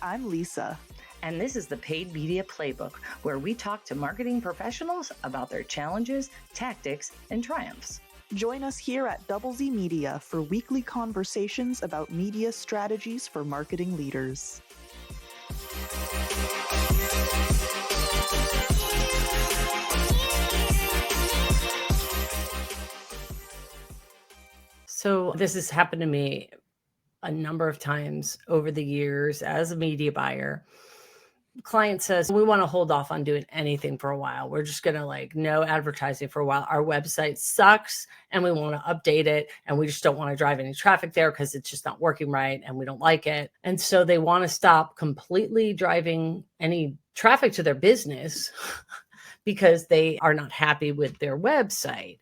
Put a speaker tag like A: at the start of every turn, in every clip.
A: I'm Lisa.
B: And this is the Paid Media Playbook, where we talk to marketing professionals about their challenges, tactics, and triumphs.
A: Join us here at Double Z Media for weekly conversations about media strategies for marketing leaders.
C: So this has happened to me a number of times over the years as a media buyer. Client says, we want to hold off on doing anything for a while. We're just going to no advertising for a while. Our website sucks and we want to update it. And we just don't want to drive any traffic there because it's just not working right and we don't like it. And so they want to stop completely driving any traffic to their business because they are not happy with their website.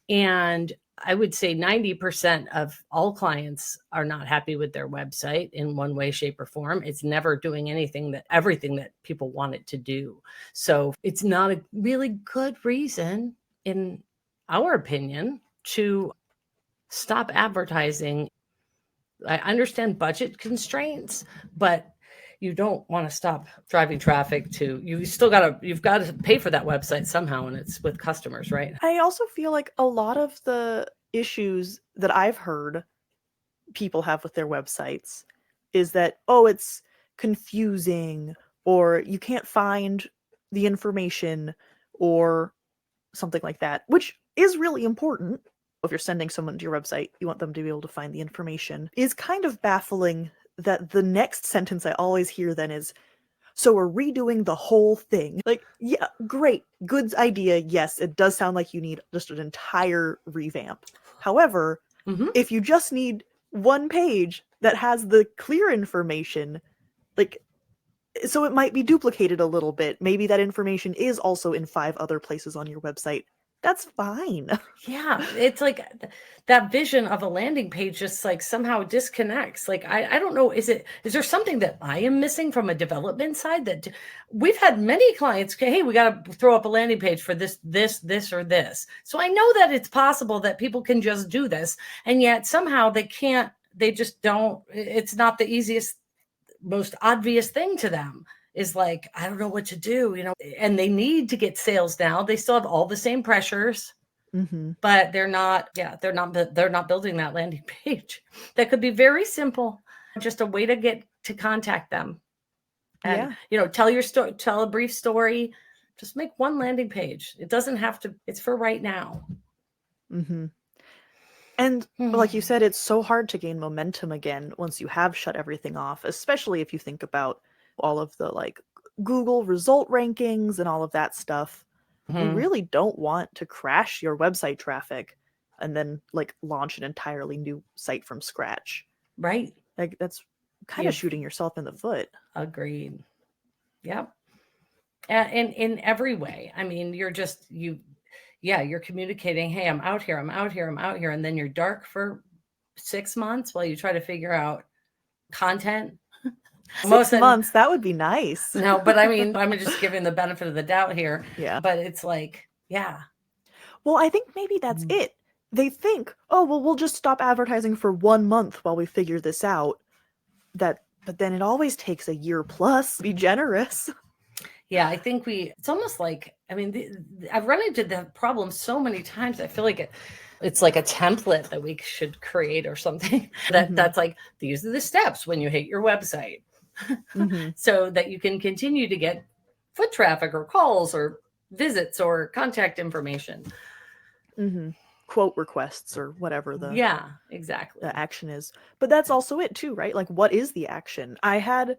C: And I would say 90% of all clients are not happy with their website in one way, shape, or form. It's never doing everything that people want it to do. So it's not a really good reason, in our opinion, to stop advertising. I understand budget constraints, but you don't want to stop driving traffic you've got to pay for that website somehow, and it's with customers, right?
A: I also feel like a lot of the issues that I've heard people have with their websites is that, it's confusing, or you can't find the information, or something like that, which is really important. If you're sending someone to your website, you want them to be able to find the information. Is kind of baffling that the next sentence I always hear then is, so we're redoing the whole thing. Yeah, great. Good idea. Yes, it does sound like you need just an entire revamp. However, if you just need one page that has the clear information, so it might be duplicated a little bit. Maybe that information is also in 5 other places on your website. That's fine.
C: Yeah, it's like that vision of a landing page just somehow disconnects. I don't know, is there something that I am missing from a development side? That we've had many clients, hey, we got to throw up a landing page for this, or this. So I know that it's possible that people can just do this, and yet somehow they can't, they just don't, it's not the easiest, most obvious thing to them. Is I don't know what to do, and they need to get sales now. They still have all the same pressures, but they're not building that landing page. That could be very simple, just a way to get to contact them. And, tell your story, tell a brief story, just make one landing page. It doesn't have to, it's for right now.
A: And like you said, it's so hard to gain momentum again once you have shut everything off, especially if you think about all of the Google result rankings and all of that stuff. You really don't want to crash your website traffic and then launch an entirely new site from scratch.
C: Right.
A: That's kind of shooting yourself in the foot.
C: Agreed. Yep. And in every way. I mean, you're communicating, hey, I'm out here. And then you're dark for 6 months while you try to figure out content.
A: 6 months, that would be nice.
C: No, but I mean, I'm just giving the benefit of the doubt here.
A: Yeah.
C: But it's
A: Well, I think maybe that's it. They think, we'll just stop advertising for 1 month while we figure this out. But then it always takes a year plus. Be generous.
C: Yeah, I think it's almost I've run into that problem so many times. I feel like it's like a template that we should create or something. That's these are the steps when you hate your website. So that you can continue to get foot traffic or calls or visits or contact information.
A: Quote requests or whatever
C: exactly
A: the action is. But that's also it too, right? What is the action? I had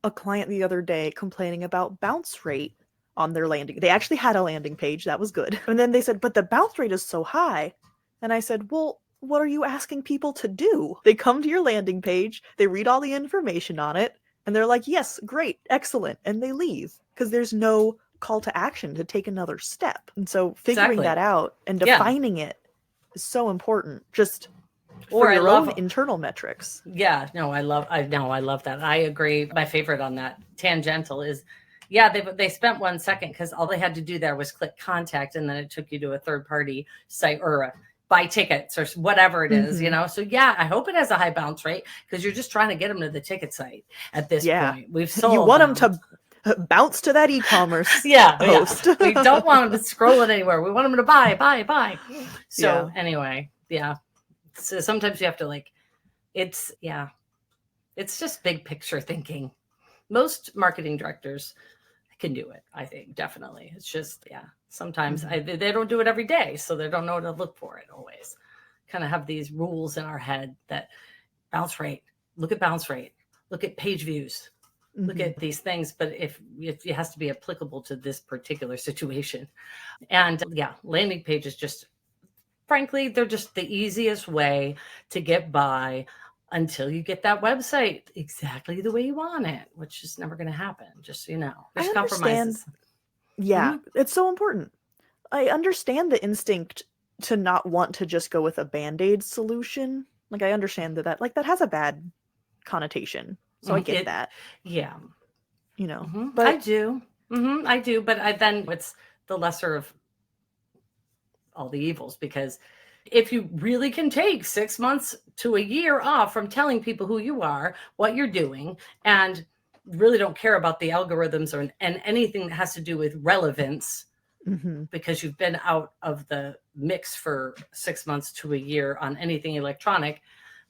A: a client the other day complaining about bounce rate on their landing. They actually had a landing page. That was good. And then they said, but the bounce rate is so high. And I said, well, what are you asking people to do? They come to your landing page, they read all the information on it, and they're like, yes, great, excellent, and they leave because there's no call to action to take another step. And so figuring that out and defining it is so important, just for your own internal metrics.
C: Yeah, no, I love that. I agree. My favorite on that tangential is, they spent 1 second because all they had to do there was click contact, and then it took you to a third party site or buy tickets or whatever it is, you
A: Mhm.
C: know? So yeah, I hope it has a high bounce rate because you're just trying to get them to the ticket site at this
A: Yeah.
C: point. We've
A: You
C: sold
A: want them
C: them.
A: to bounce to that e-commerce
C: Yeah.
A: host.
C: We don't want them to scroll it anywhere. We want them to buy. So
A: Yeah.
C: anyway, yeah. So sometimes you have to like, it's just big picture thinking. Most marketing directors can do it, I think, definitely. It's just, sometimes they don't do it every day, so they don't know to look for it always. Kind of have these rules in our head that bounce rate, look at bounce rate, look at page views, look at these things, but if it has to be applicable to this particular situation. And landing pages just, frankly, they're just the easiest way to get by until you get that website exactly the way you want it, which is never going to happen. Just so you know,
A: I
C: there's
A: understand.
C: compromises.
A: Yeah, it's so important. I understand the instinct to not want to just go with a Band-Aid solution. Like, I understand that like that has a bad connotation. So I get that,
C: Yeah.
A: you know.
C: I
A: But
C: do. I do. But then it's the lesser of all the evils, because if you really can take 6 months to a year off from telling people who you are, what you're doing, and really don't care about the algorithms and anything that has to do with relevance, because you've been out of the mix for 6 months to a year on anything electronic,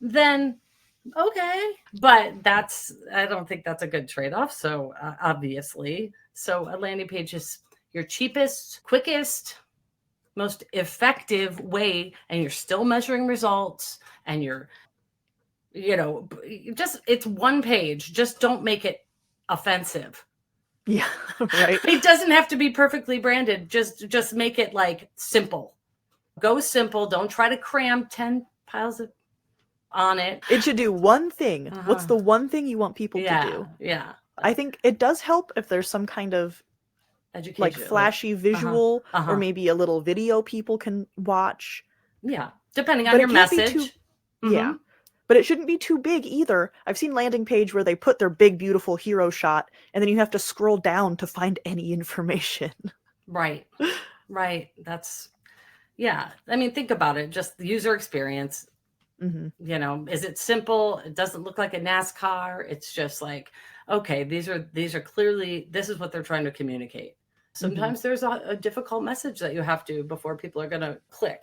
C: then okay. But I don't think that's a good trade-off. So obviously, so a landing page is your cheapest, quickest, most effective way, and you're still measuring results, and you're, just, it's one page. Just don't make it offensive.
A: yeah, right.
C: It doesn't have to be perfectly branded. Just make it like simple. Go simple. Don't try to cram 10 piles on it.
A: It should do one thing. What's the one thing you want people to do?
C: Yeah.
A: I think it does help if there's some kind of
C: Education,
A: like flashy visual or
C: uh-huh.
A: maybe a little video people can watch.
C: Yeah, depending on
A: But
C: your
A: it can't be
C: message.
A: too yeah. But it shouldn't be too big either. I've seen landing page where they put their big beautiful hero shot and then you have to scroll down to find any information.
C: Right. That's I mean, think about it. Just the user experience. Is it simple? It doesn't look like a NASCAR. It's just like, okay, these are clearly, this is what they're trying to communicate. Sometimes there's a difficult message that you have to, before people are going to click.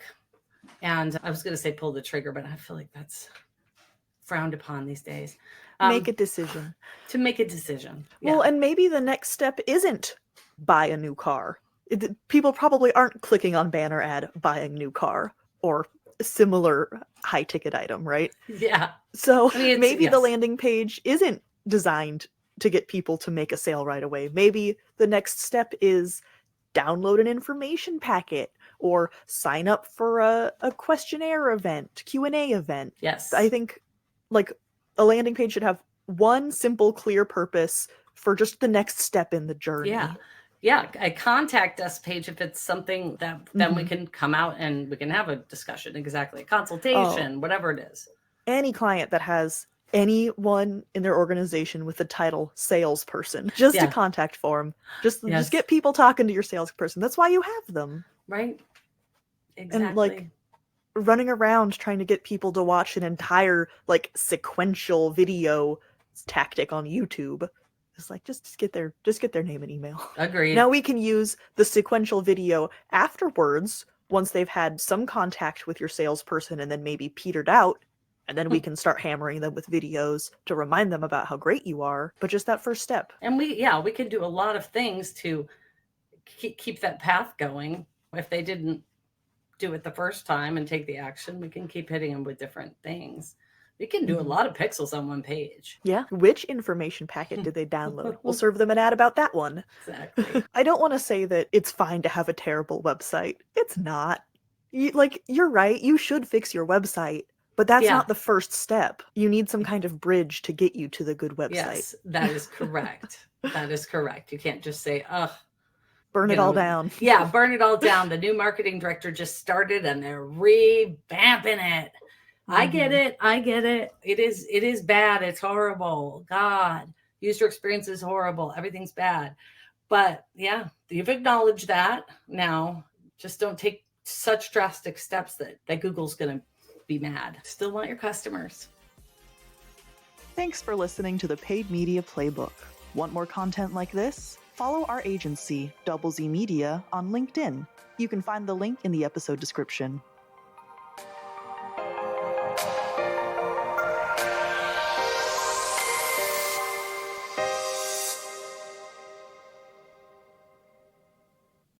C: And I was going to say pull the trigger, but I feel like that's frowned upon these days.
A: Make a decision.
C: To make a decision.
A: Well, and maybe the next step isn't buy a new car. People probably aren't clicking on banner ad buying new car or similar high ticket item, right?
C: Yeah.
A: So maybe the landing page isn't designed to get people to make a sale right away. Maybe the next step is download an information packet or sign up for a questionnaire event, Q&A event.
C: Yes.
A: I think like a landing page should have one simple, clear purpose for just the next step in the journey.
C: Yeah, a contact us page if it's something that then we can come out and we can have a discussion. Exactly. Consultation, whatever it is.
A: Any client that has anyone in their organization with the title salesperson, just a contact form. Just get people talking to your salesperson. That's why you have them.
C: Right. Exactly.
A: And like running around trying to get people to watch an entire like sequential video tactic on YouTube. It's like just get their name and email.
C: Agreed.
A: Now we can use the sequential video afterwards once they've had some contact with your salesperson and then maybe petered out, and then we can start hammering them with videos to remind them about how great you are. But just that first step.
C: And we can do a lot of things to keep that path going. If they didn't do it the first time and take the action, we can keep hitting them with different things. We can do a lot of pixels on one page.
A: Yeah. Which information packet did they download? We'll serve them an ad about that one.
C: Exactly.
A: I don't want to say that it's fine to have a terrible website. It's not. You're right. You should fix your website. But that's not the first step. You need some kind of bridge to get you to the good website.
C: Yes, that is correct. That is correct. You can't just say,
A: burn it all down.
C: Yeah, burn it all down. The new marketing director just started and they're revamping it. I get it. It is bad. It's horrible. God, user experience is horrible. Everything's bad. But yeah, you've acknowledged that. Now just don't take such drastic steps that Google's going to be mad. Still want your customers.
A: Thanks for listening to the Paid Media Playbook. Want more content like this? Follow our agency, Double Z Media, on LinkedIn. You can find the link in the episode description.